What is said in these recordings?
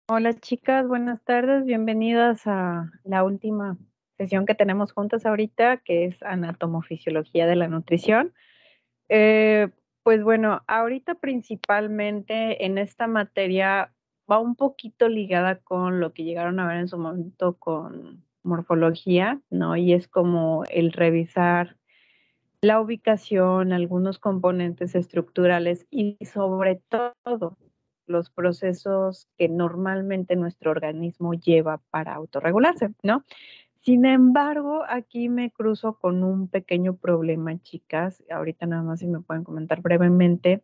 Hola chicas, buenas tardes, bienvenidas a la última sesión que tenemos juntas ahorita, que es anatomofisiología de la nutrición. Eh, pues bueno, ahorita principalmente en esta materia va un poquito ligada con lo que llegaron a ver en su momento con morfología, ¿no? Y es como el revisar la ubicación, algunos componentes estructurales y sobre todo los procesos que normalmente nuestro organismo lleva para autorregularse, ¿no? Sin embargo, aquí me cruzo con un pequeño problema, chicas. Ahorita nada más si me pueden comentar brevemente,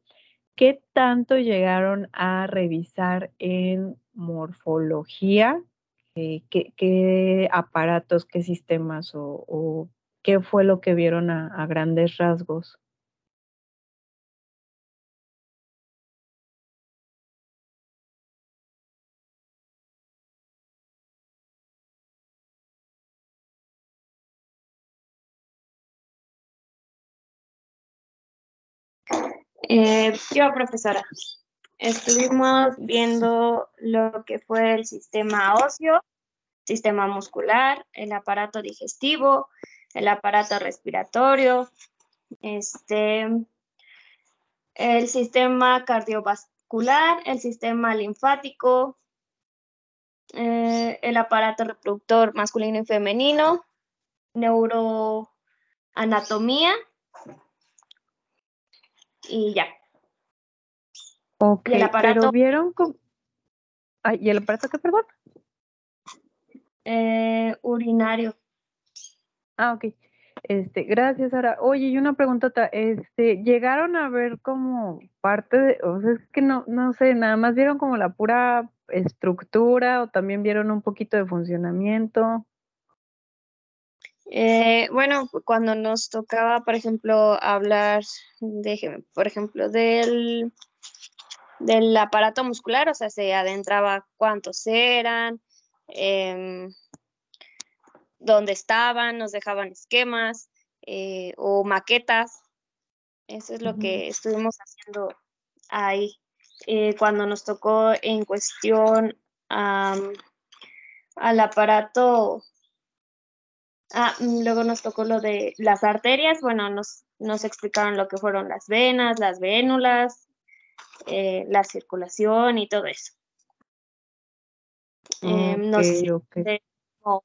¿qué tanto llegaron a revisar en morfología? ¿Qué aparatos, qué sistemas o qué fue lo que vieron a grandes rasgos? Yo, profesora, estuvimos viendo lo que fue el sistema óseo, sistema muscular, el aparato digestivo, el aparato respiratorio, este, el sistema cardiovascular, el sistema linfático, el aparato reproductor masculino y femenino, neuroanatomía y ya. Ok, Y el pero aparato vieron cómo... Ay, ¿y el aparato qué, perdón? urinario. Ah, ok. Gracias, Sara. Oye, y una preguntota, ¿llegaron a ver como parte de, o sea, es que no sé, nada más vieron como la pura estructura o también vieron un poquito de funcionamiento? Bueno, cuando nos tocaba, por ejemplo, hablar, por ejemplo, del aparato muscular, o sea, se adentraba cuántos eran, em, dónde estaban, nos dejaban esquemas o maquetas. Eso es lo Ujú. que estuvimos haciendo ahí. Cuando nos tocó en cuestión al aparato. Luego nos tocó lo de las arterias, bueno, nos explicaron lo que fueron las venas, las vénulas, la circulación y todo eso. Ok, Nos ok. hicieron como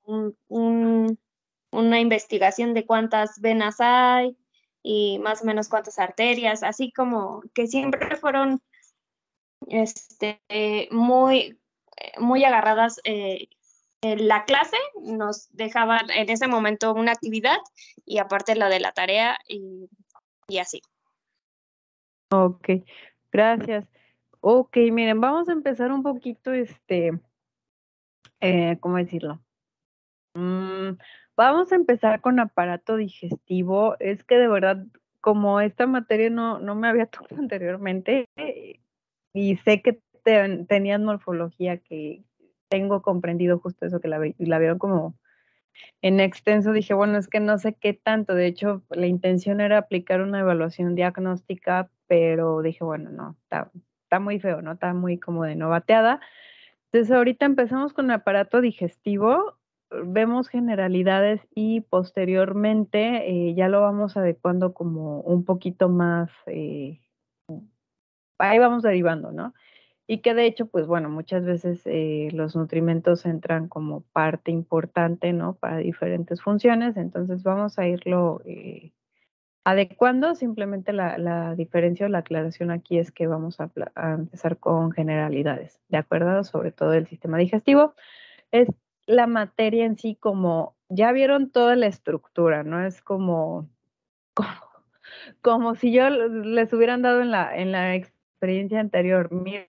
una investigación de cuántas venas hay y más o menos cuántas arterias, así como que siempre fueron muy, muy agarradas. En la clase nos dejaban en ese momento una actividad y aparte lo de la tarea y así. Ok, gracias. Ok, miren, vamos a empezar un poquito, ¿cómo decirlo? Vamos a empezar con aparato digestivo. Es que de verdad, como esta materia no me había tocado anteriormente, y sé que tenían morfología, que tengo comprendido justo eso, que la vieron como en extenso, dije, bueno, es que no sé qué tanto. De hecho, la intención era aplicar una evaluación diagnóstica, pero dije, bueno, no, está muy feo, ¿no? Está muy como de novateada. Entonces, ahorita empezamos con el aparato digestivo, vemos generalidades y posteriormente ya lo vamos adecuando como un poquito más, ahí vamos derivando, ¿no? Y que de hecho, pues bueno, muchas veces los nutrimentos entran como parte importante, ¿no? Para diferentes funciones, entonces vamos a irlo adecuando. Simplemente la diferencia o la aclaración aquí es que vamos a empezar con generalidades, ¿de acuerdo? Sobre todo el sistema digestivo. Es la materia en sí como, ya vieron toda la estructura, ¿no? Es como, como si yo les hubieran dado en la experiencia anterior, miren,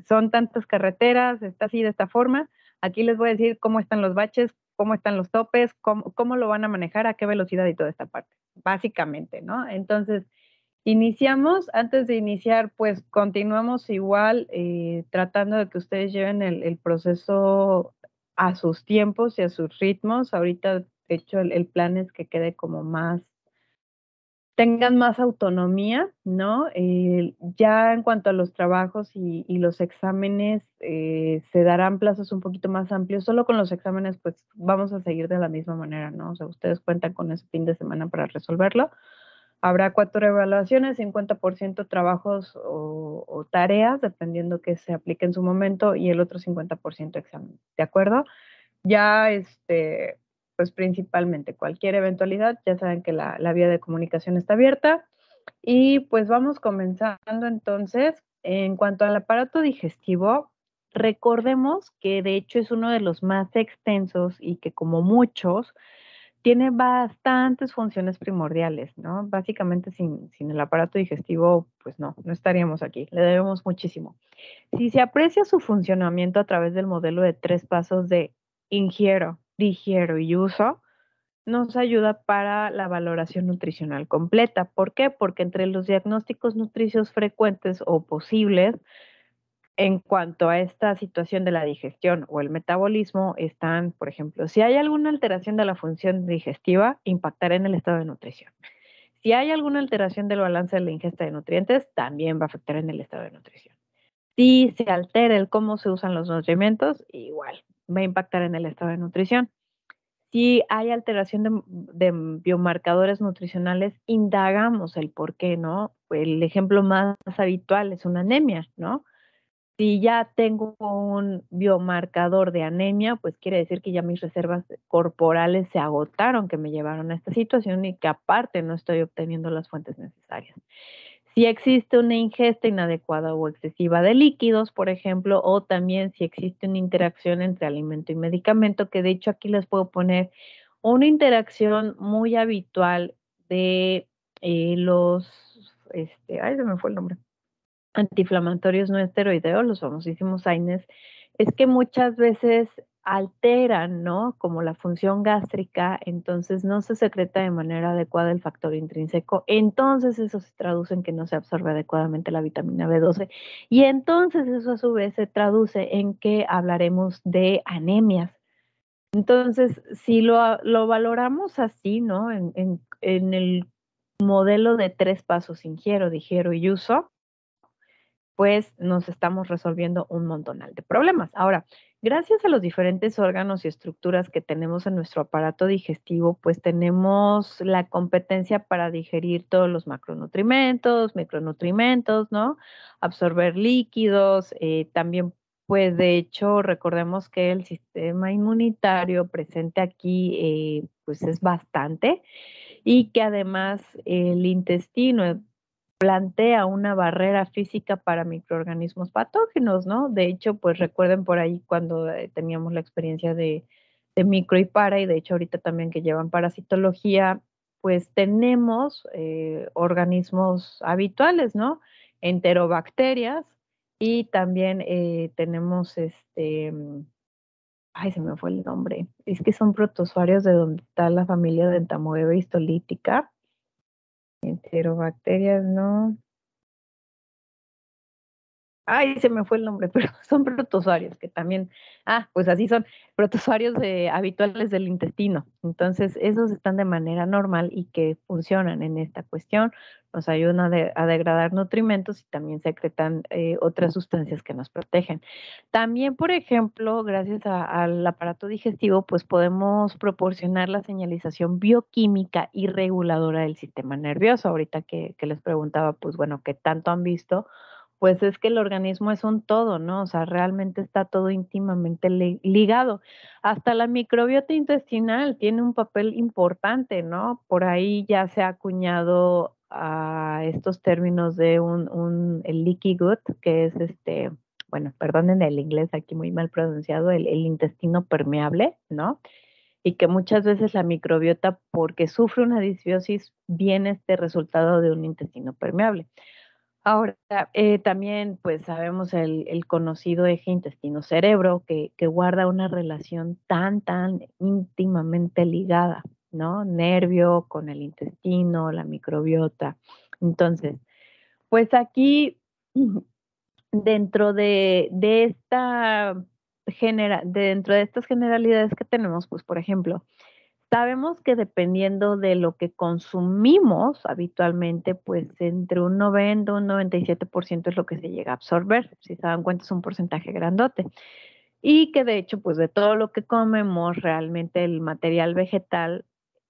son tantas carreteras, está así de esta forma, aquí les voy a decir cómo están los baches, cómo están los topes, cómo lo van a manejar, a qué velocidad y toda esta parte, básicamente, ¿no? Entonces, iniciamos, antes de iniciar, pues continuamos igual, tratando de que ustedes lleven el proceso a sus tiempos y a sus ritmos. Ahorita, de hecho, el plan es que quede como más tengan más autonomía, ¿no? Ya en cuanto a los trabajos y los exámenes, se darán plazos un poquito más amplios. Solo con los exámenes, pues vamos a seguir de la misma manera, ¿no? O sea, ustedes cuentan con ese fin de semana para resolverlo. Habrá 4 evaluaciones, 50% trabajos o tareas, dependiendo que se aplique en su momento, y el otro 50% examen, ¿de acuerdo? Ya, pues principalmente cualquier eventualidad, ya saben que la vía de comunicación está abierta. Y pues vamos comenzando entonces. En cuanto al aparato digestivo, recordemos que de hecho es uno de los más extensos y que como muchos tiene bastantes funciones primordiales, ¿no? Básicamente sin el aparato digestivo, pues no estaríamos aquí, le debemos muchísimo. Si se aprecia su funcionamiento a través del modelo de 3 pasos de ingiero, digiero y uso, nos ayuda para la valoración nutricional completa. ¿Por qué? Porque entre los diagnósticos nutricios frecuentes o posibles en cuanto a esta situación de la digestión o el metabolismo están, por ejemplo, si hay alguna alteración de la función digestiva, impactará en el estado de nutrición. Si hay alguna alteración del balance de la ingesta de nutrientes, también va a afectar en el estado de nutrición. Si se altera el cómo se usan los nutrimentos, igual va a impactar en el estado de nutrición. Si hay alteración de biomarcadores nutricionales, indagamos el por qué, ¿no? El ejemplo más habitual es una anemia, ¿no? Si ya tengo un biomarcador de anemia, pues quiere decir que ya mis reservas corporales se agotaron, que me llevaron a esta situación y que aparte no estoy obteniendo las fuentes necesarias. Si existe una ingesta inadecuada o excesiva de líquidos, por ejemplo, o también si existe una interacción entre alimento y medicamento, que de hecho aquí les puedo poner una interacción muy habitual de los, ay, se me fue el nombre, antiinflamatorios no esteroideos, los famosísimos AINES, es que muchas veces alteran, ¿no? Como la función gástrica, entonces no se secreta de manera adecuada el factor intrínseco, entonces eso se traduce en que no se absorbe adecuadamente la vitamina B12 y entonces eso a su vez se traduce en que hablaremos de anemias. Entonces, si lo valoramos así, ¿no? En el modelo de 3 pasos, ingiero, digiero y uso, pues nos estamos resolviendo un montonal de problemas. Ahora, gracias a los diferentes órganos y estructuras que tenemos en nuestro aparato digestivo, pues tenemos la competencia para digerir todos los macronutrimentos, micronutrimentos, ¿no? Absorber líquidos, también, pues de hecho, recordemos que el sistema inmunitario presente aquí, pues es bastante y que además el intestino plantea una barrera física para microorganismos patógenos, ¿no? De hecho, pues recuerden por ahí cuando teníamos la experiencia de micro y para, y de hecho ahorita también que llevan parasitología, pues tenemos organismos habituales, ¿no? Enterobacterias y también tenemos ay, se me fue el nombre, es que son protozoarios de donde está la familia de Entamoeba histolítica, enterobacterias, ¿no? Ay, se me fue el nombre, pero son protozoarios que también, pues así son, protozoarios habituales del intestino. Entonces, esos están de manera normal y que funcionan en esta cuestión, nos ayudan a degradar nutrimentos y también secretan otras sustancias que nos protegen. También, por ejemplo, gracias al aparato digestivo, pues podemos proporcionar la señalización bioquímica y reguladora del sistema nervioso. Ahorita que les preguntaba, pues bueno, ¿qué tanto han visto? Pues es que el organismo es un todo, ¿no? O sea, realmente está todo íntimamente ligado. Hasta la microbiota intestinal tiene un papel importante, ¿no? Por ahí ya se ha acuñado a estos términos de el leaky gut, que es bueno, perdonen el inglés aquí muy mal pronunciado, el intestino permeable, ¿no? Y que muchas veces la microbiota, porque sufre una disbiosis, viene este resultado de un intestino permeable. Ahora, también pues sabemos el conocido eje intestino-cerebro que guarda una relación tan íntimamente ligada, ¿no? Nervio con el intestino, la microbiota. Entonces, pues aquí, dentro de dentro de estas generalidades que tenemos, pues por ejemplo, Sabemos que dependiendo de lo que consumimos habitualmente, pues entre un 90 y un 97% es lo que se llega a absorber. Si se dan cuenta, es un porcentaje grandote. Y que de hecho, pues de todo lo que comemos, realmente el material vegetal,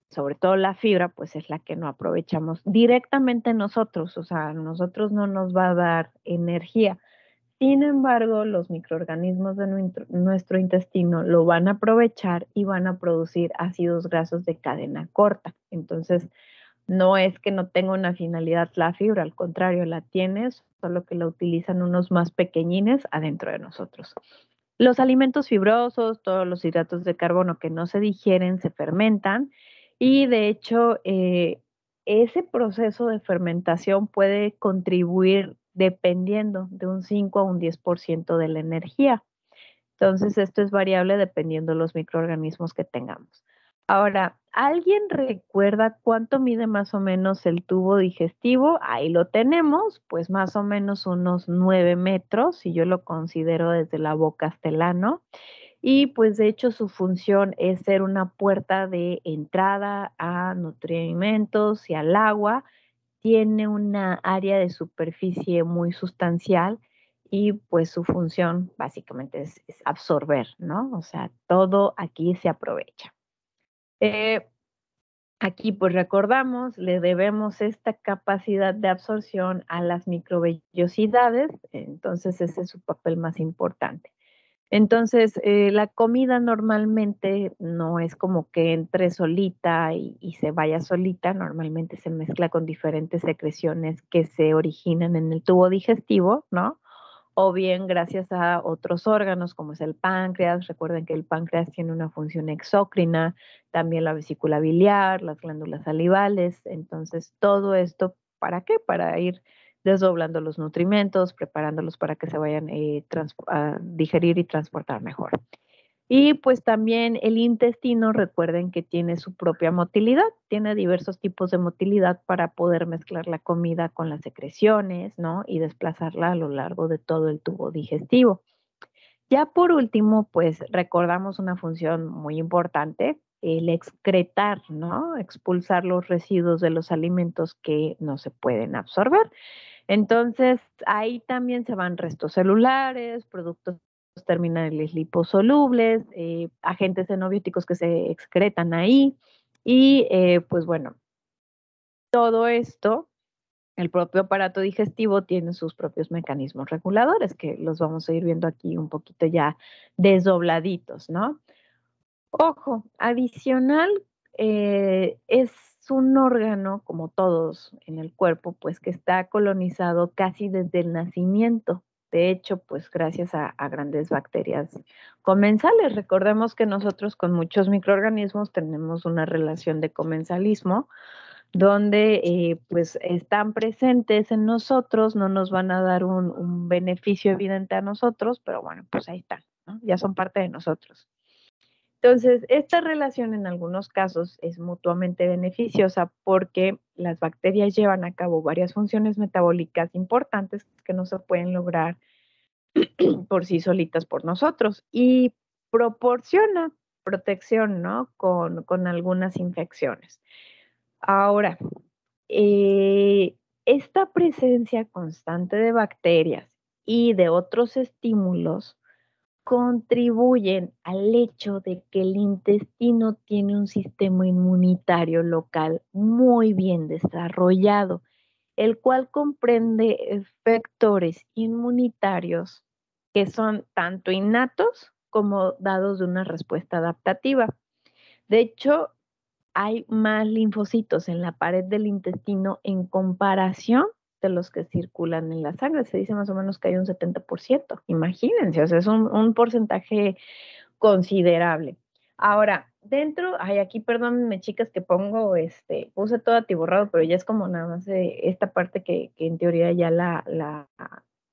sobre todo la fibra, pues es la que no aprovechamos directamente nosotros. O sea, a nosotros no nos va a dar energía. Sin embargo, los microorganismos de nuestro intestino lo van a aprovechar y van a producir ácidos grasos de cadena corta. Entonces, no es que no tenga una finalidad la fibra, al contrario, la tienes, solo que la utilizan unos más pequeñines adentro de nosotros. Los alimentos fibrosos, todos los hidratos de carbono que no se digieren, se fermentan y de hecho ese proceso de fermentación puede contribuir dependiendo de un 5 a un 10% de la energía. Entonces, esto es variable dependiendo de los microorganismos que tengamos. Ahora, ¿alguien recuerda cuánto mide más o menos el tubo digestivo? Ahí lo tenemos, pues más o menos unos 9 metros, si yo lo considero desde la boca hasta el ano. Y pues de hecho su función es ser una puerta de entrada a nutrimentos y al agua. Tiene una área de superficie muy sustancial y pues su función básicamente es absorber, ¿no? O sea, todo aquí se aprovecha. Eh, Aquí pues recordamos, le debemos esta capacidad de absorción a las microvellosidades, entonces ese es su papel más importante. Entonces, la comida normalmente no es como que entre solita y se vaya solita, normalmente se mezcla con diferentes secreciones que se originan en el tubo digestivo, ¿no? O bien gracias a otros órganos como es el páncreas. Recuerden que el páncreas tiene una función exócrina, también la vesícula biliar, las glándulas salivales. Entonces, todo esto, ¿para qué? Para ir desdoblando los nutrimentos, preparándolos para que se vayan a digerir y transportar mejor. Y pues también el intestino, recuerden que tiene su propia motilidad, tiene diversos tipos de motilidad para poder mezclar la comida con las secreciones, ¿no? Y desplazarla a lo largo de todo el tubo digestivo. Ya por último, pues recordamos una función muy importante, el excretar, ¿no? Expulsar los residuos de los alimentos que no se pueden absorber. Entonces, ahí también se van restos celulares, productos terminales liposolubles, agentes xenobióticos que se excretan ahí y pues bueno, todo esto, el propio aparato digestivo tiene sus propios mecanismos reguladores que los vamos a ir viendo aquí un poquito ya desdobladitos, ¿no? Ojo, adicional, es un órgano, como todos en el cuerpo, pues que está colonizado casi desde el nacimiento. De hecho, pues gracias a grandes bacterias comensales. Recordemos que nosotros con muchos microorganismos tenemos una relación de comensalismo, donde pues están presentes en nosotros, no nos van a dar un beneficio evidente a nosotros, pero bueno, pues ahí están, ¿no? Ya son parte de nosotros. Entonces, esta relación en algunos casos es mutuamente beneficiosa porque las bacterias llevan a cabo varias funciones metabólicas importantes que no se pueden lograr por sí solitas por nosotros y proporciona protección, ¿no? Con algunas infecciones. Ahora, eh, esta presencia constante de bacterias y de otros estímulos contribuyen al hecho de que el intestino tiene un sistema inmunitario local muy bien desarrollado, el cual comprende vectores inmunitarios que son tanto innatos como dados de una respuesta adaptativa. De hecho, hay más linfocitos en la pared del intestino en comparación de los que circulan en la sangre. Se dice más o menos que hay un 70%. Imagínense, o sea, es un porcentaje considerable. Ahora, dentro, ay, aquí perdónenme, chicas, que pongo, puse todo atiborrado, pero ya es como nada más esta parte que en teoría ya la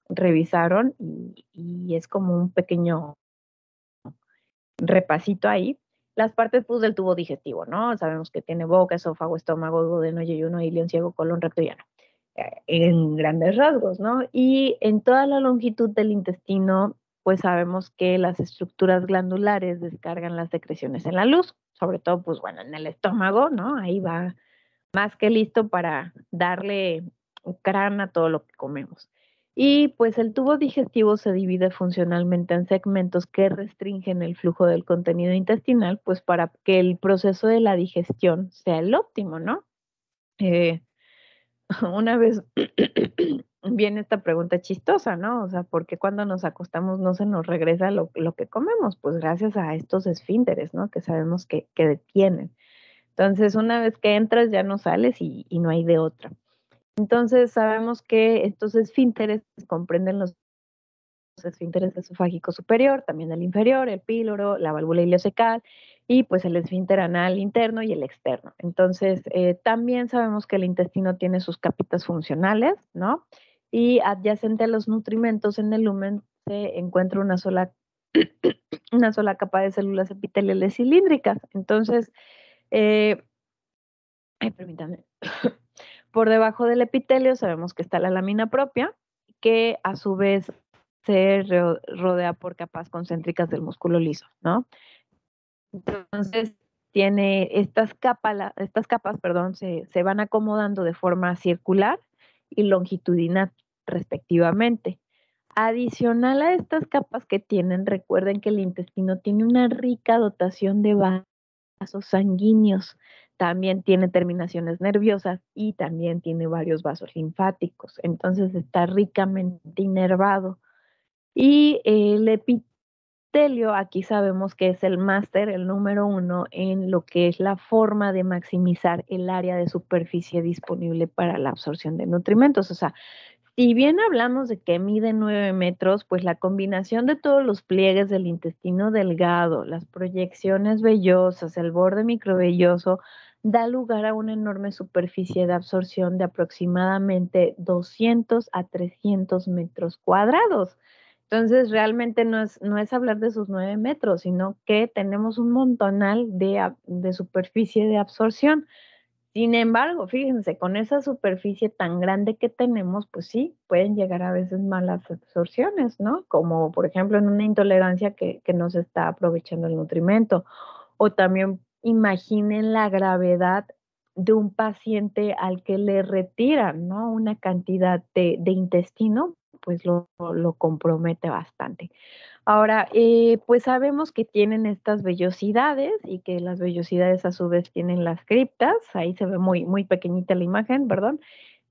revisaron y es como un pequeño repasito ahí. Las partes pues, del tubo digestivo, ¿no? Sabemos que tiene boca, esófago, estómago, duodeno, yeyuno, ilion, ciego, colon, recto y ano. En grandes rasgos, ¿no? Y en toda la longitud del intestino pues sabemos que las estructuras glandulares descargan las secreciones en la luz, sobre todo, pues bueno, en el estómago, ¿no? Ahí va más que listo para darle crán a todo lo que comemos. Y pues el tubo digestivo se divide funcionalmente en segmentos que restringen el flujo del contenido intestinal, pues para que el proceso de la digestión sea el óptimo, ¿no? Eh, una vez viene esta pregunta chistosa, ¿no? O sea, ¿por qué cuando nos acostamos no se nos regresa lo que comemos? Pues gracias a estos esfínteres, ¿no? Que sabemos que detienen. Entonces, una vez que entras ya no sales y no hay de otra. Entonces, sabemos que estos esfínteres comprenden los esfínteres esofágico superior, también el inferior, el píloro, la válvula ileocecal y pues el esfínter anal interno y el externo. Entonces, también sabemos que el intestino tiene sus capitas funcionales, ¿no? Y adyacente a los nutrimentos en el lumen se encuentra una sola capa de células epiteliales cilíndricas. Entonces, eh, ay, permítame. Por debajo del epitelio sabemos que está la lámina propia, que a su vez se rodea por capas concéntricas del músculo liso, ¿no? Entonces, tiene estas capas, perdón, se van acomodando de forma circular y longitudinal, respectivamente. Adicional a estas capas que tienen, recuerden que el intestino tiene una rica dotación de vasos sanguíneos, también tiene terminaciones nerviosas y también tiene varios vasos linfáticos. Entonces está ricamente inervado. Y el epitelio, aquí sabemos que es el máster, el número uno en lo que es la forma de maximizar el área de superficie disponible para la absorción de nutrimentos. O sea, si bien hablamos de que mide 9 metros, pues la combinación de todos los pliegues del intestino delgado, las proyecciones vellosas, el borde microvelloso, da lugar a una enorme superficie de absorción de aproximadamente 200 a 300 metros cuadrados. Entonces, realmente no es hablar de sus 9 metros, sino que tenemos un montonal de superficie de absorción. Sin embargo, fíjense, con esa superficie tan grande que tenemos, pues sí, pueden llegar a veces malas absorciones, ¿no? Como por ejemplo en una intolerancia que no se está aprovechando el nutrimento. O también imaginen la gravedad de un paciente al que le retiran, ¿no? Una cantidad de intestino, pues lo compromete bastante. Ahora, pues sabemos que tienen estas vellosidades y que las vellosidades a su vez tienen las criptas, ahí se ve muy, muy pequeñita la imagen, perdón,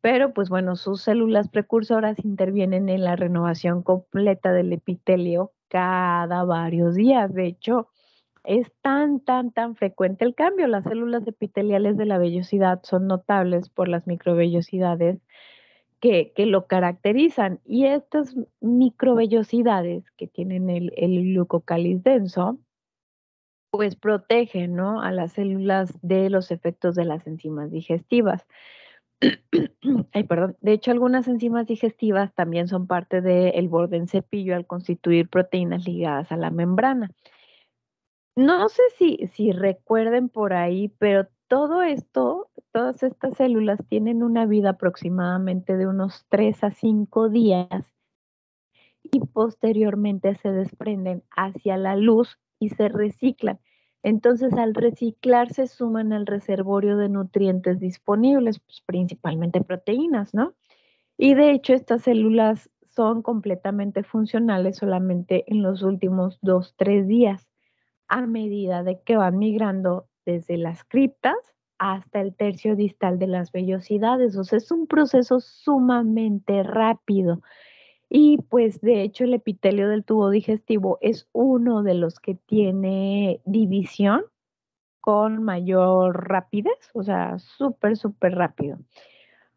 pero pues bueno, sus células precursoras intervienen en la renovación completa del epitelio cada varios días. De hecho, es tan frecuente el cambio. Las células epiteliales de la vellosidad son notables por las microvellosidades que lo caracterizan. Y estas microvellosidades que tienen el glucocáliz denso, pues protegen, ¿no? A las células de los efectos de las enzimas digestivas. Ay, perdón. De hecho, algunas enzimas digestivas también son parte del borde en cepillo al constituir proteínas ligadas a la membrana. No sé si recuerden por ahí, pero todo esto, todas estas células tienen una vida aproximadamente de unos 3 a 5 días y posteriormente se desprenden hacia la luz y se reciclan. Entonces, al reciclar se suman al reservorio de nutrientes disponibles, pues, principalmente proteínas, ¿no? Y de hecho, estas células son completamente funcionales solamente en los últimos 2, 3 días a medida de que van migrando desde las criptas hasta el tercio distal de las vellosidades. O sea, es un proceso sumamente rápido. Y pues de hecho el epitelio del tubo digestivo es uno de los que tiene división con mayor rapidez, o sea, súper rápido.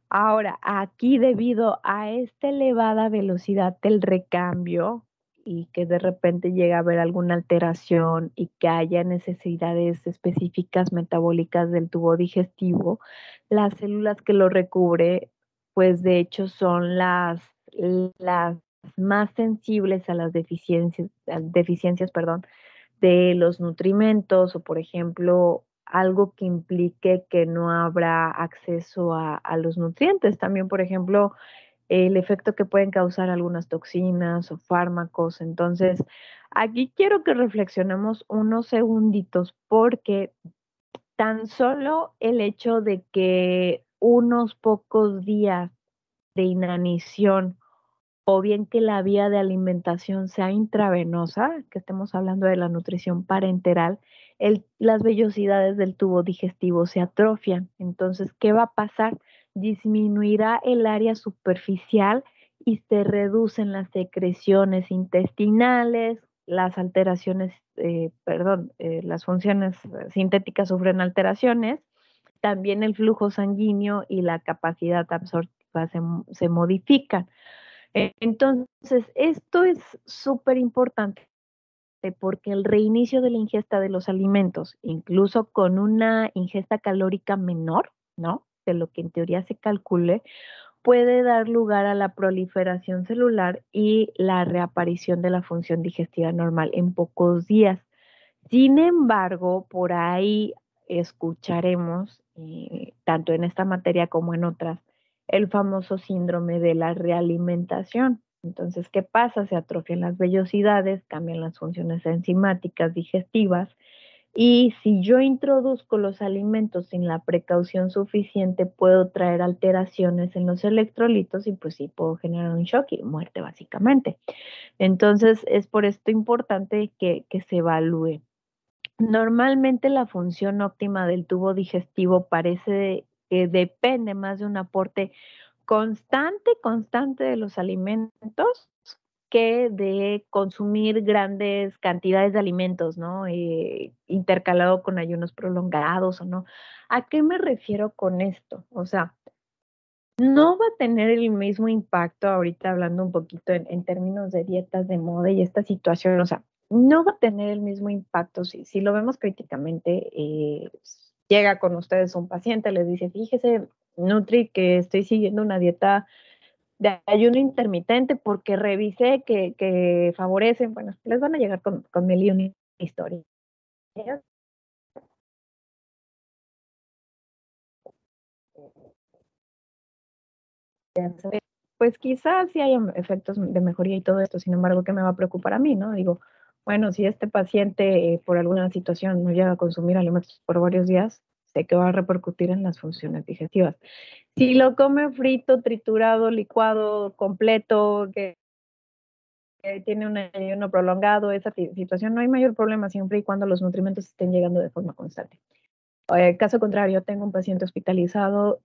Ahora, aquí debido a esta elevada velocidad del recambio y que de repente llega a haber alguna alteración y que haya necesidades específicas metabólicas del tubo digestivo, las células que lo recubre, pues de hecho son las más sensibles a las deficiencias, perdón, de los nutrimentos o, por ejemplo, algo que implique que no habrá acceso a los nutrientes. También, por ejemplo, el efecto que pueden causar algunas toxinas o fármacos. Entonces, aquí quiero que reflexionemos unos segunditos porque tan solo el hecho de que unos pocos días de inanición o bien que la vía de alimentación sea intravenosa, que estemos hablando de la nutrición parenteral, las vellosidades del tubo digestivo se atrofian. Entonces, ¿qué va a pasar? Disminuirá el área superficial y se reducen las secreciones intestinales, las alteraciones, las funciones sintéticas sufren alteraciones, también el flujo sanguíneo y la capacidad absortiva se modifican. Entonces, esto es súper importante porque el reinicio de la ingesta de los alimentos, incluso con una ingesta calórica menor, ¿no? De lo que en teoría se calcule, puede dar lugar a la proliferación celular y la reaparición de la función digestiva normal en pocos días. Sin embargo, por ahí escucharemos, tanto en esta materia como en otras, el famoso síndrome de la realimentación. Entonces, ¿qué pasa? Se atrofian las vellosidades, cambian las funciones enzimáticas, digestivas, y si yo introduzco los alimentos sin la precaución suficiente, puedo traer alteraciones en los electrolitos y pues sí puedo generar un shock y muerte básicamente. Entonces, es por esto importante que se evalúe. Normalmente la función óptima del tubo digestivo parece que depende más de un aporte constante de los alimentos que de consumir grandes cantidades de alimentos, ¿no? Intercalado con ayunos prolongados o no. ¿A qué me refiero con esto? O sea, no va a tener el mismo impacto, ahorita hablando un poquito en términos de dietas de moda y esta situación, o sea, no va a tener el mismo impacto si lo vemos críticamente. Llega con ustedes un paciente, les dice, fíjese, Nutri, que estoy siguiendo una dieta de ayuno intermitente porque revisé que favorecen, bueno, les van a llegar con mil y una historias. Pues quizás sí haya efectos de mejoría y todo esto, sin embargo, ¿qué me va a preocupar a mí, no? Digo, bueno, si este paciente por alguna situación no llega a consumir alimentos por varios días, sé que va a repercutir en las funciones digestivas. Si lo come frito, triturado, licuado, completo, que tiene un ayuno prolongado, esa situación, no hay mayor problema siempre y cuando los nutrimentos estén llegando de forma constante. Caso contrario, tengo un paciente hospitalizado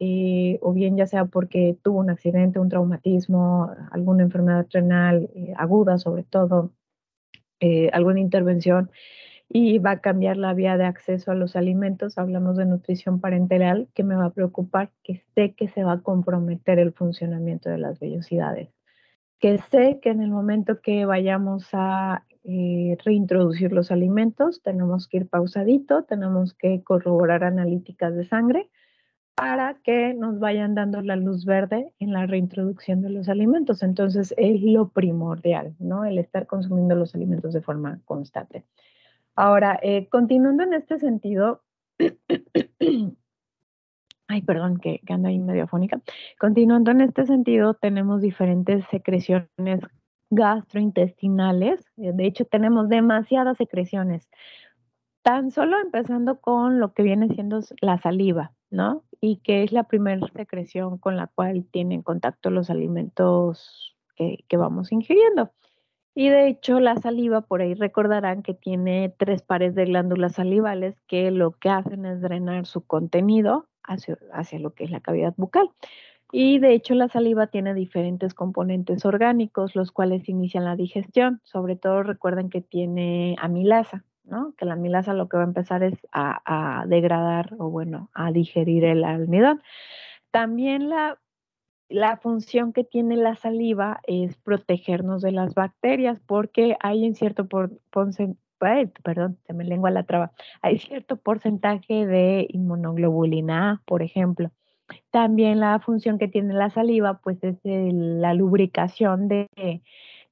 o bien ya sea porque tuvo un accidente, un traumatismo, alguna enfermedad renal aguda sobre todo, alguna intervención y va a cambiar la vía de acceso a los alimentos. Hablamos de nutrición parenteral, que me va a preocupar, que sé que se va a comprometer el funcionamiento de las vellosidades, que sé que en el momento que vayamos a reintroducir los alimentos, tenemos que ir pausadito, tenemos que corroborar analíticas de sangre para que nos vayan dando la luz verde en la reintroducción de los alimentos. Entonces, es lo primordial, ¿no? El estar consumiendo los alimentos de forma constante. Ahora, continuando en este sentido, ay, perdón, que ando ahí medio afónica. Continuando en este sentido, tenemos diferentes secreciones gastrointestinales. De hecho, tenemos demasiadas secreciones. Tan solo empezando con lo que viene siendo la saliva, ¿no? Y que es la primera secreción con la cual tienen contacto los alimentos que vamos ingiriendo. Y de hecho, la saliva, por ahí recordarán que tiene 3 pares de glándulas salivales que lo que hacen es drenar su contenido hacia lo que es la cavidad bucal. Y de hecho, la saliva tiene diferentes componentes orgánicos, los cuales inician la digestión. Sobre todo recuerden que tiene amilasa, ¿no? Que la amilasa lo que va a empezar es a degradar o bueno, a digerir el almidón. También la función que tiene la saliva es protegernos de las bacterias, porque hay en cierto perdón, se me lengua la traba, hay cierto porcentaje de inmunoglobulina A, por ejemplo. También la función que tiene la saliva, pues es la lubricación de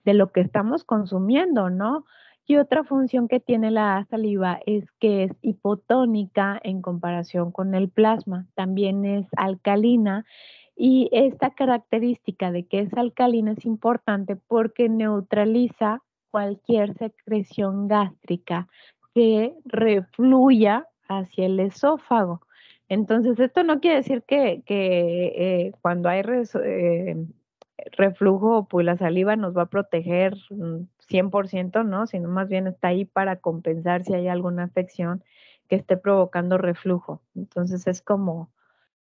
lo que estamos consumiendo, ¿no? Y otra función que tiene la saliva es que es hipotónica en comparación con el plasma. También es alcalina Y esta característica de que es alcalina es importante porque neutraliza cualquier secreción gástrica que refluya hacia el esófago. Entonces, esto no quiere decir que cuando hay reflujo, pues la saliva nos va a proteger 100%, ¿no? Sino más bien está ahí para compensar si hay alguna afección que esté provocando reflujo. Entonces, es como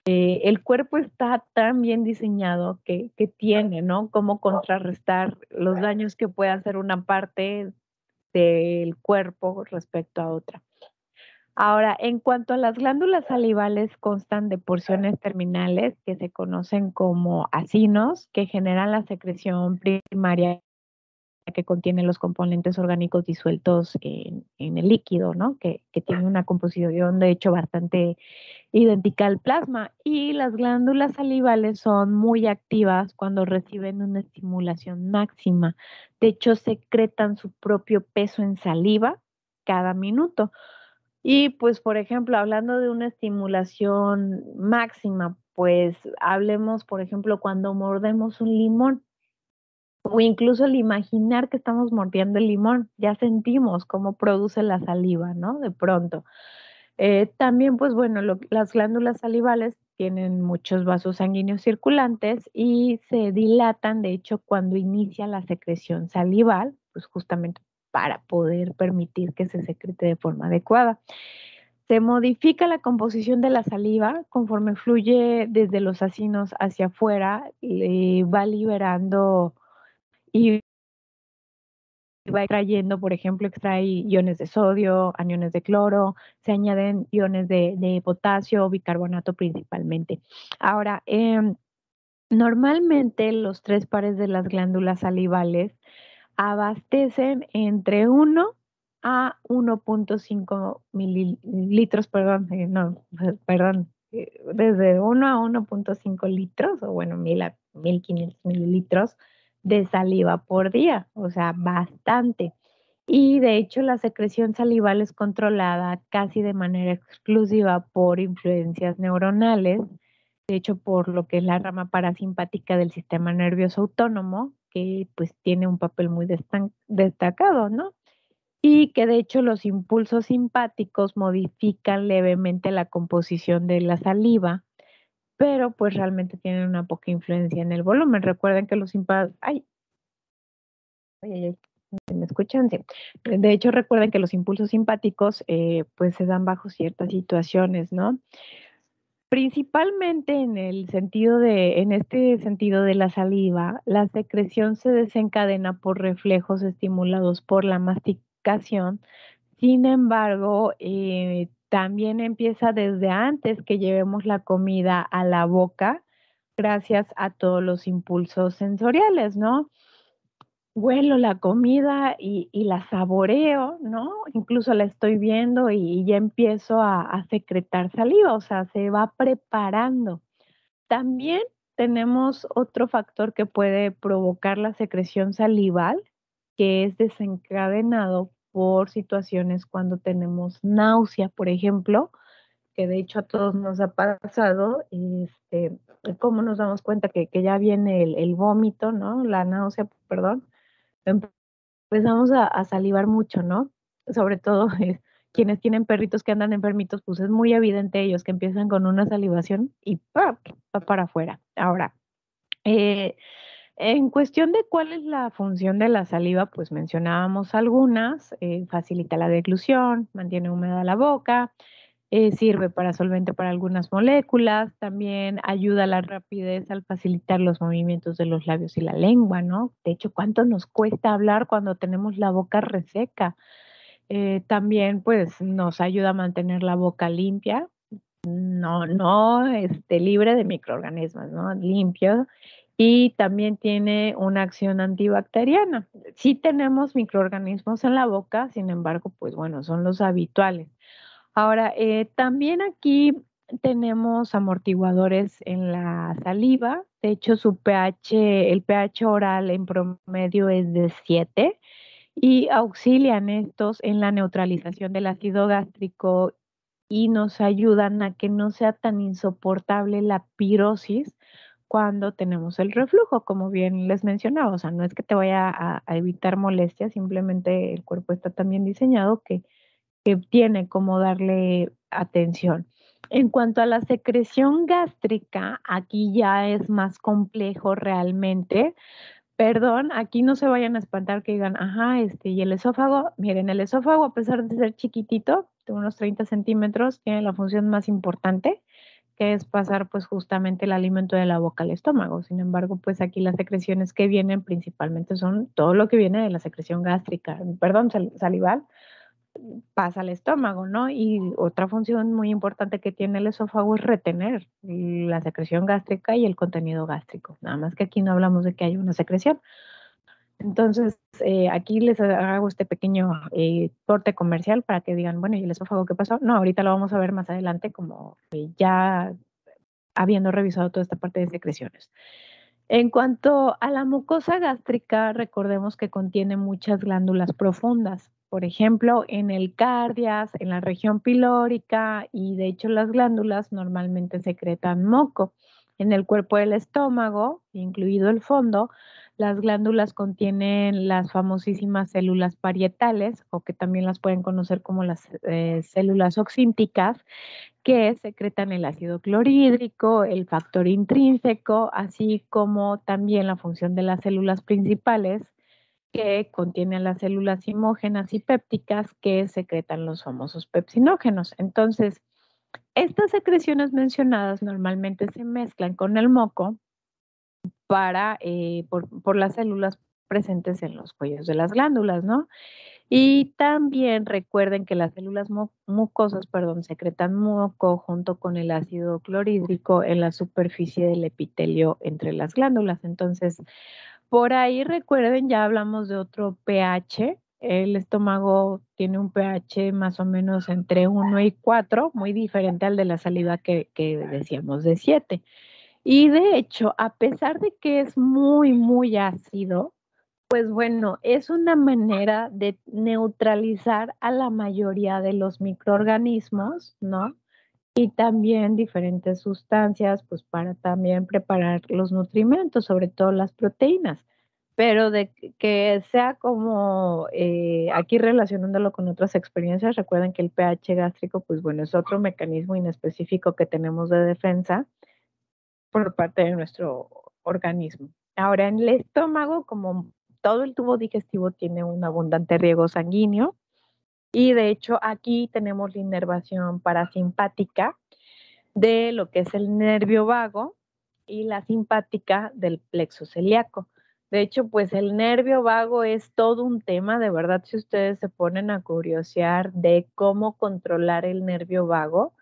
el cuerpo está tan bien diseñado que tiene, ¿no? Cómo contrarrestar los daños que puede hacer una parte del cuerpo respecto a otra. Ahora, en cuanto a las glándulas salivales, constan de porciones terminales que se conocen como acinos, que generan la secreción primaria que contiene los componentes orgánicos disueltos en el líquido, ¿no? Que tiene una composición, de hecho, bastante idéntica al plasma. Y las glándulas salivales son muy activas cuando reciben una estimulación máxima. De hecho, secretan su propio peso en saliva cada minuto. Y pues, por ejemplo, hablando de una estimulación máxima, pues hablemos, por ejemplo, cuando mordemos un limón o incluso el imaginar que estamos mordiendo el limón, ya sentimos cómo produce la saliva, ¿no? De pronto. También, pues bueno, las glándulas salivales tienen muchos vasos sanguíneos circulantes y se dilatan, de hecho, cuando inicia la secreción salival, pues justamente para poder permitir que se secrete de forma adecuada. Se modifica la composición de la saliva conforme fluye desde los acinos hacia afuera, va liberando y va extrayendo, por ejemplo, extrae iones de sodio, aniones de cloro, se añaden iones de potasio, bicarbonato principalmente. Ahora, normalmente los tres pares de las glándulas salivales abastecen entre 1 a 1.5 mililitros, perdón, no, perdón, desde 1 a 1.5 litros, o bueno, 1500 mililitros de saliva por día, o sea, bastante. Y de hecho, la secreción salival es controlada casi de manera exclusiva por influencias neuronales, de hecho, por lo que es la rama parasimpática del sistema nervioso autónomo, que pues tiene un papel muy destacado, ¿no? Y que de hecho los impulsos simpáticos modifican levemente la composición de la saliva, pero pues realmente tienen una poca influencia en el volumen. Recuerden que los simpáticos, ¿me escuchan? Sí. De hecho, recuerden que los impulsos simpáticos pues se dan bajo ciertas situaciones, ¿no? Principalmente en este sentido de la saliva, la secreción se desencadena por reflejos estimulados por la masticación. Sin embargo, también empieza desde antes que llevemos la comida a la boca, gracias a todos los impulsos sensoriales, ¿no? Huelo la comida y la saboreo, ¿no? Incluso la estoy viendo y ya empiezo a secretar saliva, o sea, se va preparando. También tenemos otro factor que puede provocar la secreción salival, que es desencadenado por situaciones cuando tenemos náusea, por ejemplo, que de hecho a todos nos ha pasado, cómo nos damos cuenta que ya viene el vómito, ¿no? La náusea, perdón, empezamos a salivar mucho, ¿no? Sobre todo quienes tienen perritos que andan enfermitos, pues es muy evidente ellos que empiezan con una salivación y ¡pap! Va para afuera. Ahora, eh, en cuestión de cuál es la función de la saliva, pues mencionábamos algunas, facilita la deglución, mantiene húmeda la boca, sirve para solvente para algunas moléculas, también ayuda a la rapidez al facilitar los movimientos de los labios y la lengua, ¿no? De hecho, ¿cuánto nos cuesta hablar cuando tenemos la boca reseca? También, pues, nos ayuda a mantener la boca limpia, no, libre de microorganismos, ¿no? Limpio. Y también tiene una acción antibacteriana. Sí tenemos microorganismos en la boca, sin embargo, pues bueno, son los habituales. Ahora, también aquí tenemos amortiguadores en la saliva. De hecho, el pH oral en promedio es de 7 y auxilian estos en la neutralización del ácido gástrico y nos ayudan a que no sea tan insoportable la pirosis cuando tenemos el reflujo, como bien les mencionaba. O sea, no es que te vaya a evitar molestias, simplemente el cuerpo está también diseñado que tiene como darle atención. En cuanto a la secreción gástrica, aquí ya es más complejo realmente. Perdón, aquí no se vayan a espantar que digan, ajá, y el esófago, miren, el esófago, a pesar de ser chiquitito, de unos 30 centímetros, tiene la función más importante, que es pasar pues justamente el alimento de la boca al estómago. Sin embargo, pues aquí las secreciones que vienen principalmente son todo lo que viene de la secreción gástrica, perdón, salival, pasa al estómago, ¿no? Y otra función muy importante que tiene el esófago es retener la secreción gástrica y el contenido gástrico. Nada más que aquí no hablamos de que hay una secreción. Entonces, aquí les hago este pequeño corte comercial para que digan, bueno, ¿y el esófago qué pasó? No, ahorita lo vamos a ver más adelante, como ya habiendo revisado toda esta parte de secreciones. En cuanto a la mucosa gástrica, recordemos que contiene muchas glándulas profundas, por ejemplo, en el cardias, en la región pilórica, y de hecho las glándulas normalmente secretan moco. En el cuerpo del estómago, incluido el fondo, las glándulas contienen las famosísimas células parietales, o que también las pueden conocer como las células oxínticas, que secretan el ácido clorhídrico, el factor intrínseco, así como también la función de las células principales, que contienen las células imógenas y pépticas, que secretan los famosos pepsinógenos. Entonces, estas secreciones mencionadas normalmente se mezclan con el moco por las células presentes en los cuellos de las glándulas, ¿no? Y también recuerden que las células mucosas, perdón, secretan moco junto con el ácido clorhídrico en la superficie del epitelio entre las glándulas. Entonces, por ahí recuerden, ya hablamos de otro pH. El estómago tiene un pH más o menos entre 1 y 4, muy diferente al de la saliva que decíamos de 7. Y de hecho, a pesar de que es muy, muy ácido, pues bueno, es una manera de neutralizar a la mayoría de los microorganismos, ¿no? Y también diferentes sustancias, pues para también preparar los nutrimentos, sobre todo las proteínas. Pero de que sea como, aquí relacionándolo con otras experiencias, recuerden que el pH gástrico, pues bueno, es otro mecanismo inespecífico que tenemos de defensa por parte de nuestro organismo. Ahora, en el estómago, como todo el tubo digestivo tiene un abundante riego sanguíneo, y de hecho aquí tenemos la inervación parasimpática de lo que es el nervio vago y la simpática del plexo celíaco. De hecho, pues el nervio vago es todo un tema, de verdad, si ustedes se ponen a curiosear de cómo controlar el nervio vago,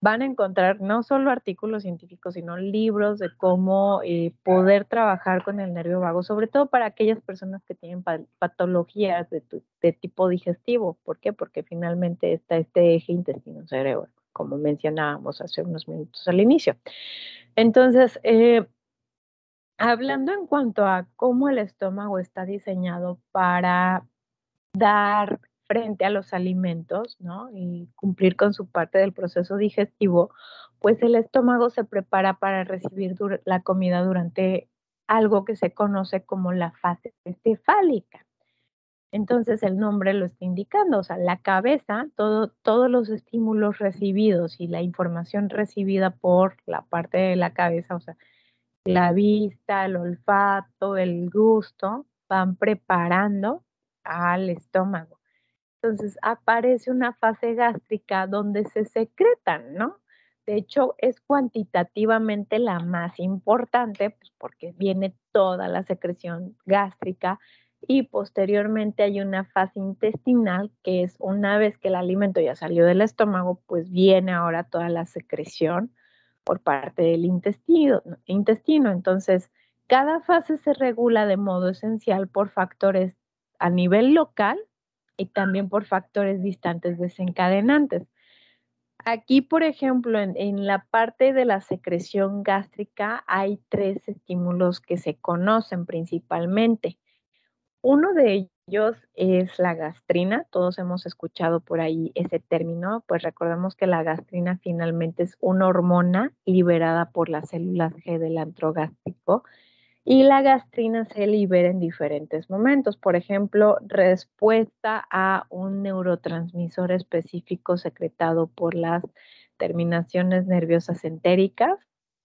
van a encontrar no solo artículos científicos, sino libros de cómo poder trabajar con el nervio vago, sobre todo para aquellas personas que tienen patologías de tipo digestivo. ¿Por qué? Porque finalmente está este eje intestino-cerebro, como mencionábamos hace unos minutos al inicio. Entonces, hablando en cuanto a cómo el estómago está diseñado para dar frente a los alimentos, ¿no? Y cumplir con su parte del proceso digestivo, pues el estómago se prepara para recibir la comida durante algo que se conoce como la fase cefálica. Entonces el nombre lo está indicando, o sea, la cabeza, todos los estímulos recibidos y la información recibida por la parte de la cabeza, o sea, la vista, el olfato, el gusto, van preparando al estómago. Entonces aparece una fase gástrica donde se secretan, ¿no? De hecho, es cuantitativamente la más importante, pues porque viene toda la secreción gástrica, y posteriormente hay una fase intestinal, que es una vez que el alimento ya salió del estómago, pues viene ahora toda la secreción por parte del intestino. Entonces, cada fase se regula de modo esencial por factores a nivel local y también por factores distantes desencadenantes. Aquí, por ejemplo, en la parte de la secreción gástrica hay tres estímulos que se conocen principalmente. Uno de ellos es la gastrina. Todos hemos escuchado por ahí ese término, pues recordemos que la gastrina finalmente es una hormona liberada por las células G del antro gástrico y la gastrina se libera en diferentes momentos. Por ejemplo, respuesta a un neurotransmisor específico secretado por las terminaciones nerviosas entéricas.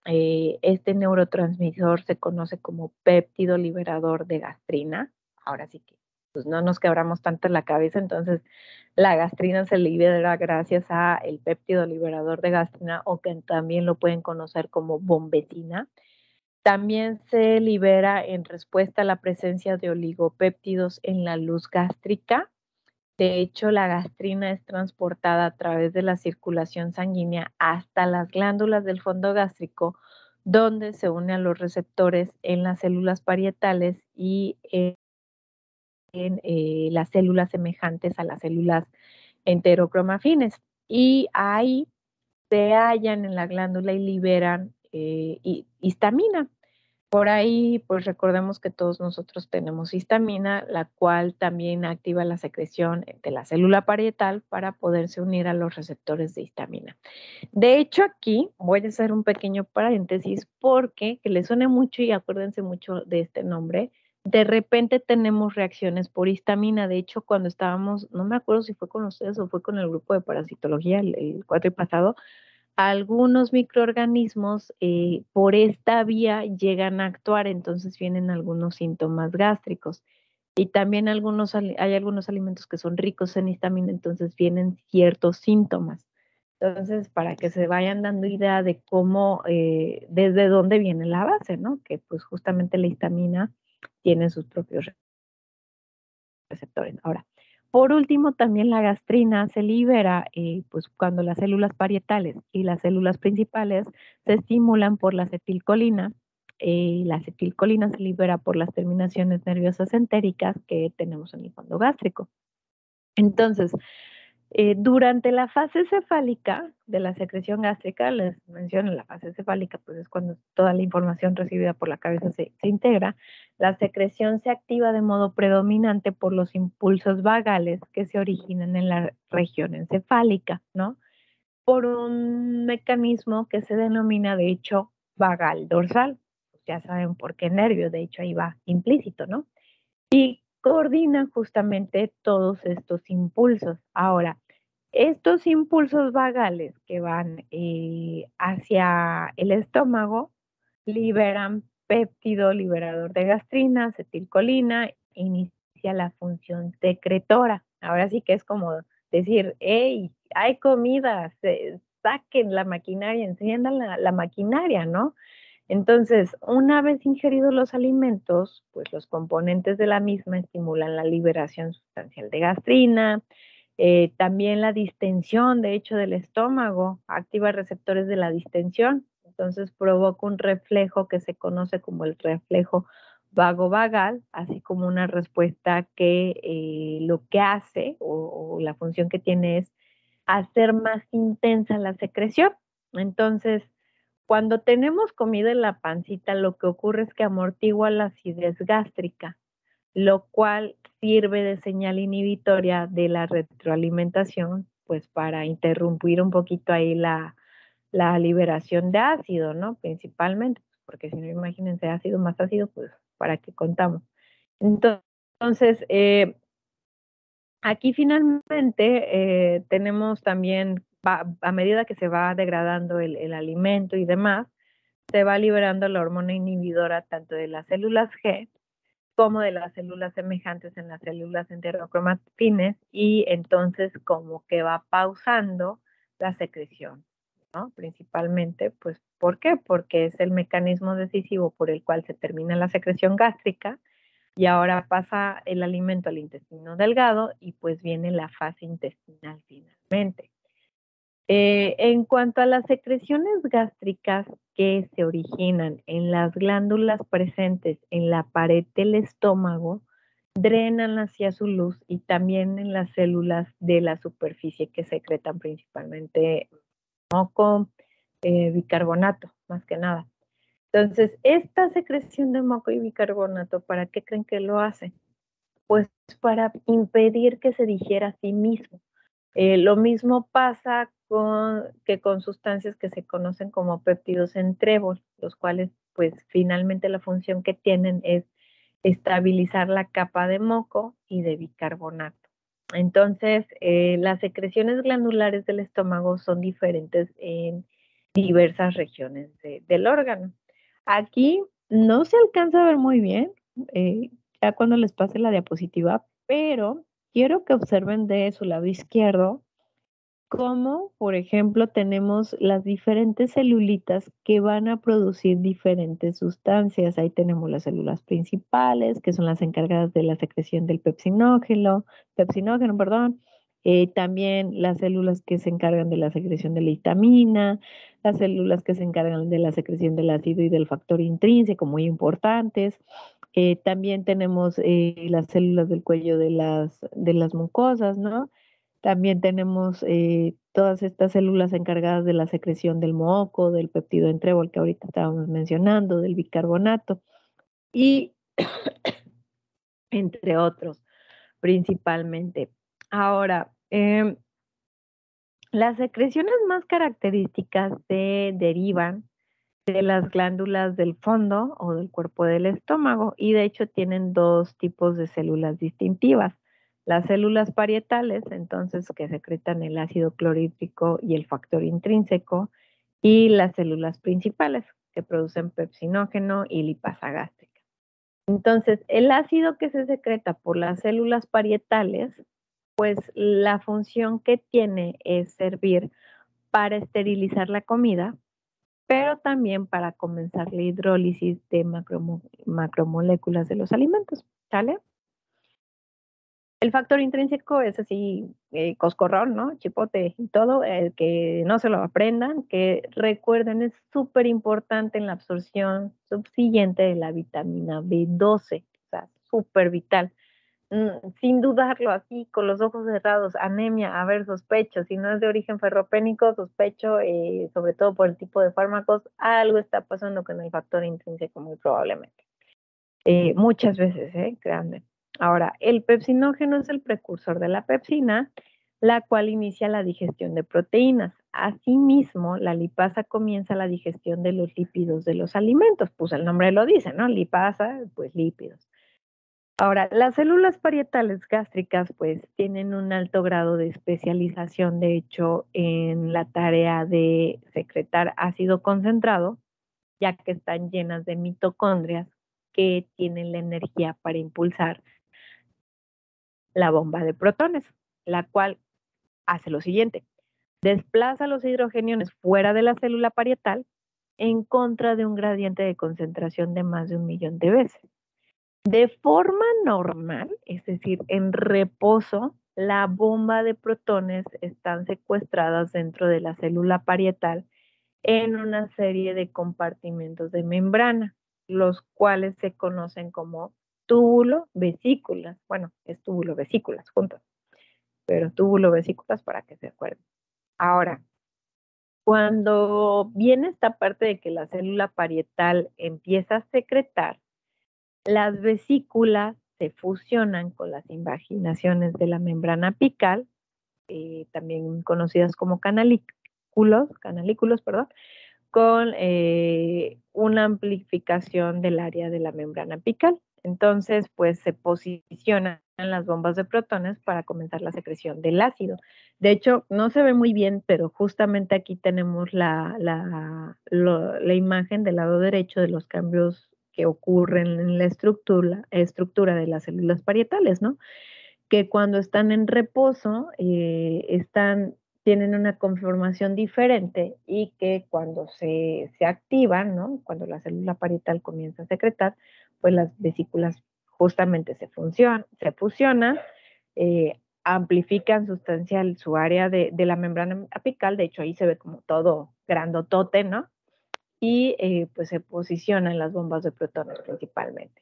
Este neurotransmisor se conoce como péptido liberador de gastrina. Ahora sí que pues no nos quebramos tanto en la cabeza, entonces la gastrina se libera gracias a el péptido liberador de gastrina o que también lo pueden conocer como bombecina. También se libera en respuesta a la presencia de oligopéptidos en la luz gástrica. De hecho, la gastrina es transportada a través de la circulación sanguínea hasta las glándulas del fondo gástrico, donde se une a los receptores en las células parietales y en las células semejantes a las células enterocromafines. Y ahí se hallan en la glándula y liberan histamina. Por ahí, pues recordemos que todos nosotros tenemos histamina, la cual también activa la secreción de la célula parietal para poderse unir a los receptores de histamina. De hecho, aquí voy a hacer un pequeño paréntesis porque que le suene mucho y acuérdense mucho de este nombre. De repente tenemos reacciones por histamina. De hecho, cuando estábamos, no me acuerdo si fue con ustedes o fue con el grupo de parasitología el cuatro pasado, algunos microorganismos por esta vía llegan a actuar, entonces vienen algunos síntomas gástricos. Y también hay algunos alimentos que son ricos en histamina, entonces vienen ciertos síntomas. Entonces, para que se vayan dando idea de cómo, desde dónde viene la base, ¿no? Que pues justamente la histamina tiene sus propios receptores. Ahora, por último, también la gastrina se libera pues cuando las células parietales y las células principales se estimulan por la acetilcolina. La acetilcolina se libera por las terminaciones nerviosas entéricas que tenemos en el fondo gástrico. Entonces, durante la fase cefálica de la secreción gástrica, les menciono, la fase cefálica, pues es cuando toda la información recibida por la cabeza se integra, la secreción se activa de modo predominante por los impulsos vagales que se originan en la región encefálica, ¿no? Por un mecanismo que se denomina, de hecho, vagal dorsal. Ya saben por qué nervio, de hecho ahí va implícito, ¿no? Y coordinan justamente todos estos impulsos. Ahora, estos impulsos vagales que van hacia el estómago liberan péptido liberador de gastrina, acetilcolina, inicia la función secretora. Ahora sí que es como decir, hey, hay comida, saquen la maquinaria, enciendan la maquinaria, ¿no? Entonces, una vez ingeridos los alimentos, pues los componentes de la misma estimulan la liberación sustancial de gastrina, también la distensión, de hecho, del estómago, activa receptores de la distensión, entonces provoca un reflejo que se conoce como el reflejo vagovagal, así como una respuesta que lo que hace o la función que tiene es hacer más intensa la secreción. Entonces, cuando tenemos comida en la pancita, lo que ocurre es que amortigua la acidez gástrica, lo cual sirve de señal inhibitoria de la retroalimentación, pues para interrumpir un poquito ahí la liberación de ácido, ¿no? Principalmente, porque si no, imagínense ácido más ácido, pues ¿para qué contamos? Entonces, aquí finalmente tenemos también, a medida que se va degradando el alimento y demás, se va liberando la hormona inhibidora tanto de las células G como de las células semejantes en las células enterocromatines y entonces como que va pausando la secreción, ¿no? Principalmente, pues, ¿por qué? Porque es el mecanismo decisivo por el cual se termina la secreción gástrica y ahora pasa el alimento al intestino delgado y pues viene la fase intestinal finalmente. En cuanto a las secreciones gástricas que se originan en las glándulas presentes en la pared del estómago, drenan hacia su luz y también en las células de la superficie que secretan principalmente moco, bicarbonato, más que nada. Entonces, esta secreción de moco y bicarbonato, ¿para qué creen que lo hace? pues para impedir que se digiera a sí mismo. Lo mismo pasa con sustancias que se conocen como péptidos en trébol, los cuales pues finalmente la función que tienen es estabilizar la capa de moco y de bicarbonato. Entonces, las secreciones glandulares del estómago son diferentes en diversas regiones del órgano. Aquí no se alcanza a ver muy bien, ya cuando les pase la diapositiva, pero quiero que observen de su lado izquierdo cómo, por ejemplo, tenemos las diferentes celulitas que van a producir diferentes sustancias. Ahí tenemos las células principales, que son las encargadas de la secreción del pepsinógeno, perdón. También las células que se encargan de la secreción de la histamina, las células que se encargan de la secreción del ácido y del factor intrínseco, muy importantes. También tenemos las células del cuello de las mucosas, ¿no? También tenemos todas estas células encargadas de la secreción del moco, del péptido en trébol que ahorita estábamos mencionando, del bicarbonato y entre otros, principalmente. Ahora, las secreciones más características se derivan de las glándulas del fondo o del cuerpo del estómago y de hecho tienen dos tipos de células distintivas. Las células parietales, entonces, que secretan el ácido clorhídrico y el factor intrínseco, y las células principales, que producen pepsinógeno y lipasa gástrica. Entonces, el ácido que se secreta por las células parietales, pues la función que tiene es servir para esterilizar la comida, pero también para comenzar la hidrólisis de macromoléculas de los alimentos, ¿sale? El factor intrínseco es así, coscorrón, ¿no? Chipote y todo, que no se lo aprendan, que recuerden, es súper importante en la absorción subsiguiente de la vitamina B12, o sea, súper vital. Sin dudarlo, así, con los ojos cerrados, anemia, a ver, sospecho, si no es de origen ferropénico, sospecho, sobre todo por el tipo de fármacos, algo está pasando con el factor intrínseco muy probablemente. Muchas veces, créanme. Ahora, el pepsinógeno es el precursor de la pepsina, la cual inicia la digestión de proteínas. Asimismo, la lipasa comienza la digestión de los lípidos de los alimentos, pues el nombre lo dice, ¿no? Lipasa, pues lípidos. Ahora, las células parietales gástricas pues tienen un alto grado de especialización, de hecho, en la tarea de secretar ácido concentrado, ya que están llenas de mitocondrias que tienen la energía para impulsar la bomba de protones, la cual hace lo siguiente: desplaza los hidrogeniones fuera de la célula parietal en contra de un gradiente de concentración de más de 1 millón de veces. De forma normal, es decir, en reposo, la bomba de protones están secuestradas dentro de la célula parietal en una serie de compartimentos de membrana, los cuales se conocen como túbulo vesículas. Bueno, es túbulo vesículas juntos, pero túbulo vesículas para que se acuerden. Ahora, cuando viene esta parte de que la célula parietal empieza a secretar, las vesículas se fusionan con las invaginaciones de la membrana apical, también conocidas como canalículos, perdón, con una amplificación del área de la membrana apical. Entonces, pues se posicionan las bombas de protones para comenzar la secreción del ácido. De hecho, no se ve muy bien, pero justamente aquí tenemos la imagen del lado derecho de los cambios que ocurren en la estructura de las células parietales, ¿no? Que cuando están en reposo tienen una conformación diferente y que cuando se activan, ¿no? Cuando la célula parietal comienza a secretar, pues las vesículas justamente se fusionan, amplifican sustancial su área de la membrana apical, de hecho ahí se ve como todo grandotote, ¿no? Y pues se posicionan las bombas de protones principalmente.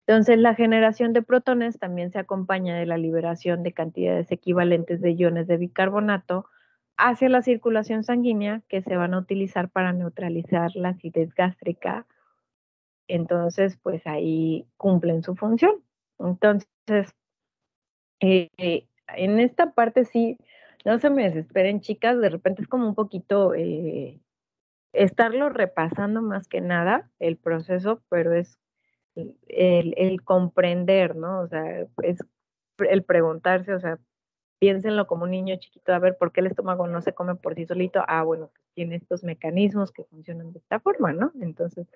Entonces, la generación de protones también se acompaña de la liberación de cantidades equivalentes de iones de bicarbonato hacia la circulación sanguínea que se van a utilizar para neutralizar la acidez gástrica. Entonces, pues ahí cumplen su función. Entonces, En esta parte sí, no se me desesperen, chicas, de repente es como un poquito estarlo repasando más que nada el proceso, pero es el comprender, ¿no? O sea, es el preguntarse, o sea, piénsenlo como un niño chiquito, a ver por qué el estómago no se come por sí solito. Ah, bueno, pues tiene estos mecanismos que funcionan de esta forma, ¿no? Entonces,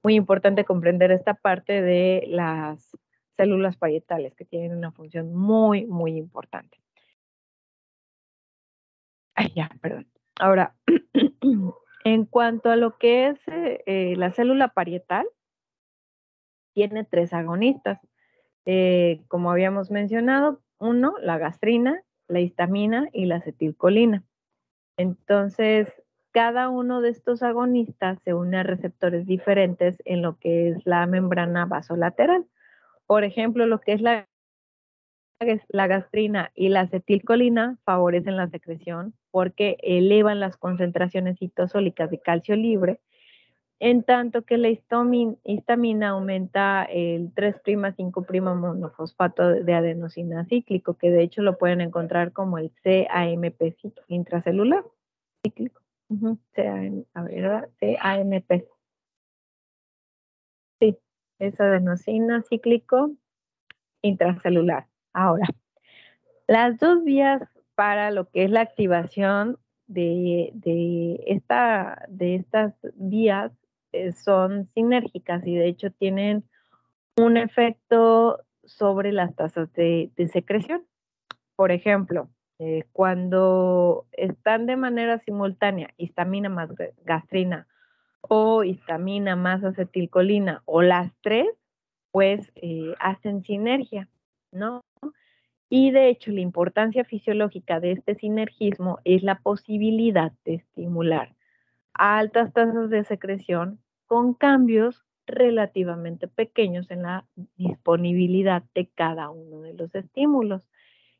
muy importante comprender esta parte de las células parietales que tienen una función muy, muy importante. Ay, ya, perdón. Ahora, en cuanto a lo que es la célula parietal, tiene tres agonistas. Como habíamos mencionado, uno, la gastrina, la histamina y la acetilcolina. Entonces, cada uno de estos agonistas se une a receptores diferentes en lo que es la membrana vasolateral. Por ejemplo, lo que es la gastrina y la acetilcolina favorecen la secreción porque elevan las concentraciones citosólicas de calcio libre, en tanto que la histamina aumenta el 3'5' monofosfato de adenosina cíclico, que de hecho lo pueden encontrar como el CAMP intracelular cíclico. A ver, ¿verdad? CAMP. Sí, es adenosina cíclico intracelular. Ahora, las dos vías para lo que es la activación de estas vías son sinérgicas y de hecho tienen un efecto sobre las tasas de secreción. Por ejemplo, cuando están de manera simultánea histamina más gastrina o histamina más acetilcolina o las tres, pues hacen sinergia, ¿no? Y de hecho, la importancia fisiológica de este sinergismo es la posibilidad de estimular altas tasas de secreción con cambios relativamente pequeños en la disponibilidad de cada uno de los estímulos.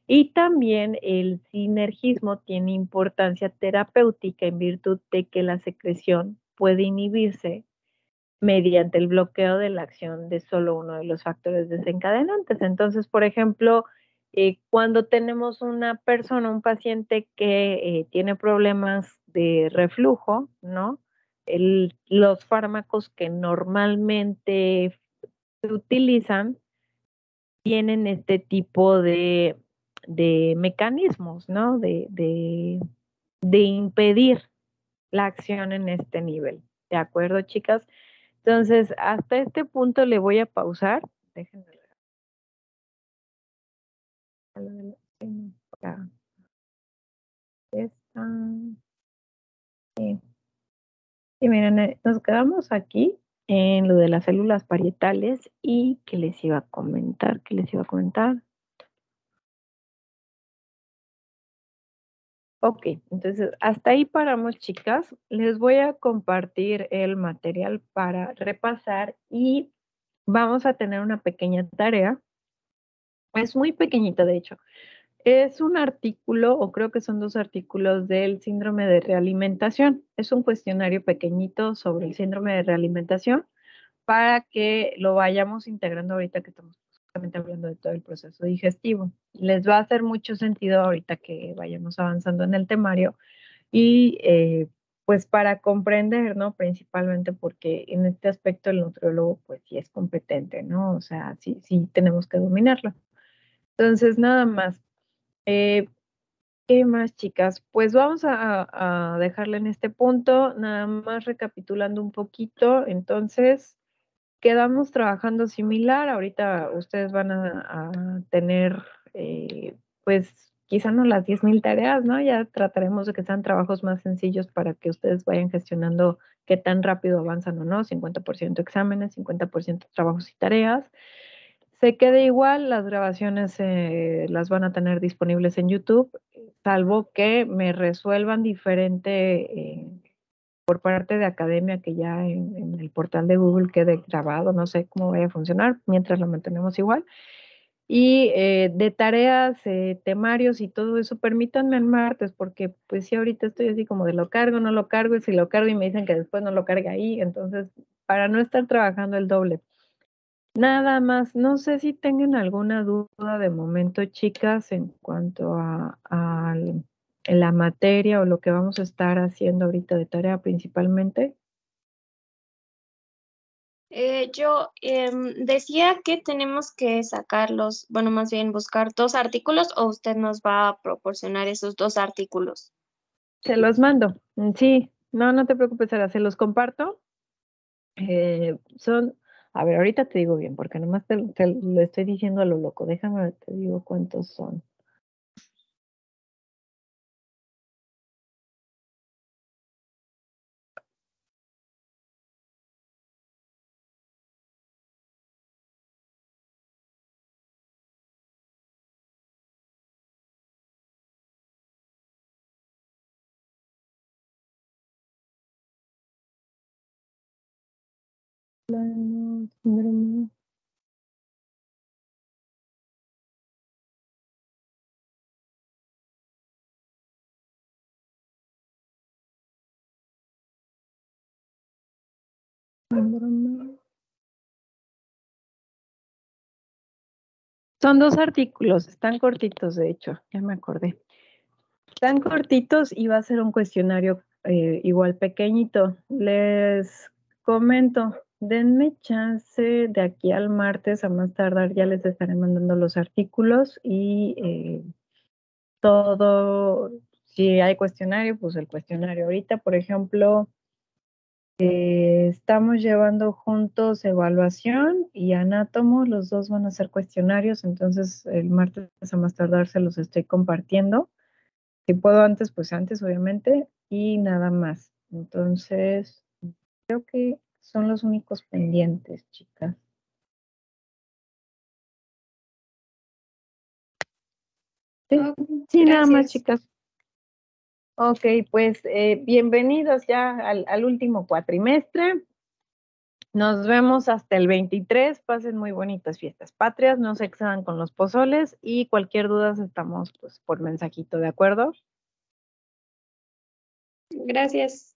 Y también el sinergismo tiene importancia terapéutica en virtud de que la secreción puede inhibirse mediante el bloqueo de la acción de solo uno de los factores desencadenantes. Entonces, por ejemplo, cuando tenemos una persona, un paciente que tiene problemas de reflujo, ¿no? Los fármacos que normalmente se utilizan tienen este tipo de mecanismos, ¿no? De impedir la acción en este nivel. ¿De acuerdo, chicas? Entonces, hasta este punto le voy a pausar. Déjenme ver. Para esta. Sí. Y miren, nos quedamos aquí en lo de las células parietales y que les iba a comentar, que les iba a comentar. Ok, entonces hasta ahí paramos, chicas. Les voy a compartir el material para repasar y vamos a tener una pequeña tarea. Es muy pequeñita, de hecho. Es un artículo, o creo que son dos artículos del síndrome de realimentación. Es un cuestionario pequeñito sobre el síndrome de realimentación para que lo vayamos integrando ahorita que estamos justamente hablando de todo el proceso digestivo. Les va a hacer mucho sentido ahorita que vayamos avanzando en el temario y pues para comprender, ¿no? Principalmente porque en este aspecto el nutriólogo pues sí es competente, ¿no? O sea, sí, sí tenemos que dominarlo. Entonces, nada más. Eh, ¿Qué más, chicas? Pues vamos a dejarla en este punto, nada más recapitulando un poquito. Entonces, quedamos trabajando similar. Ahorita ustedes van a tener, pues, quizá no las 10,000 tareas, ¿no? Ya trataremos de que sean trabajos más sencillos para que ustedes vayan gestionando qué tan rápido avanzan o no. 50% exámenes, 50% trabajos y tareas. Se queda igual, las grabaciones las van a tener disponibles en YouTube, salvo que me resuelvan diferente por parte de academia que ya en el portal de Google quede grabado, no sé cómo vaya a funcionar, mientras lo mantenemos igual. Y de tareas, temarios y todo eso, permítanme el martes, porque pues sí, ahorita estoy así como de lo cargo, no lo cargo, y si lo cargo y me dicen que después no lo cargue ahí, entonces, para no estar trabajando el doble. Nada más, no sé si tengan alguna duda de momento, chicas, en cuanto la materia o lo que vamos a estar haciendo ahorita de tarea principalmente. Yo decía que tenemos que sacarlos, bueno, más bien buscar 2 artículos o usted nos va a proporcionar esos 2 artículos. Se los mando. Sí, no, no te preocupes, Sara, se los comparto. Son, a ver, ahorita te digo bien, porque nomás te lo estoy diciendo a lo loco. Déjame ver, te digo cuántos son. Plano, síndrome. Síndrome. Son 2 artículos, están cortitos, de hecho, ya me acordé. Están cortitos y va a ser un cuestionario igual pequeñito. Les comento, denme chance de aquí al martes, a más tardar ya les estaré mandando los artículos y todo, si hay cuestionario, pues el cuestionario. Ahorita, por ejemplo, estamos llevando juntos evaluación y anátomo, los dos van a ser cuestionarios, entonces el martes a más tardar se los estoy compartiendo. Si puedo antes, pues antes, obviamente, y nada más. Entonces, creo que son los únicos pendientes, chicas. Sí, Oh, sí, nada más, gracias. chicas. Ok, pues bienvenidos ya al último cuatrimestre. Nos vemos hasta el 23. Pasen muy bonitas fiestas patrias. No se excedan con los pozoles y cualquier duda estamos pues por mensajito, ¿de acuerdo? Gracias.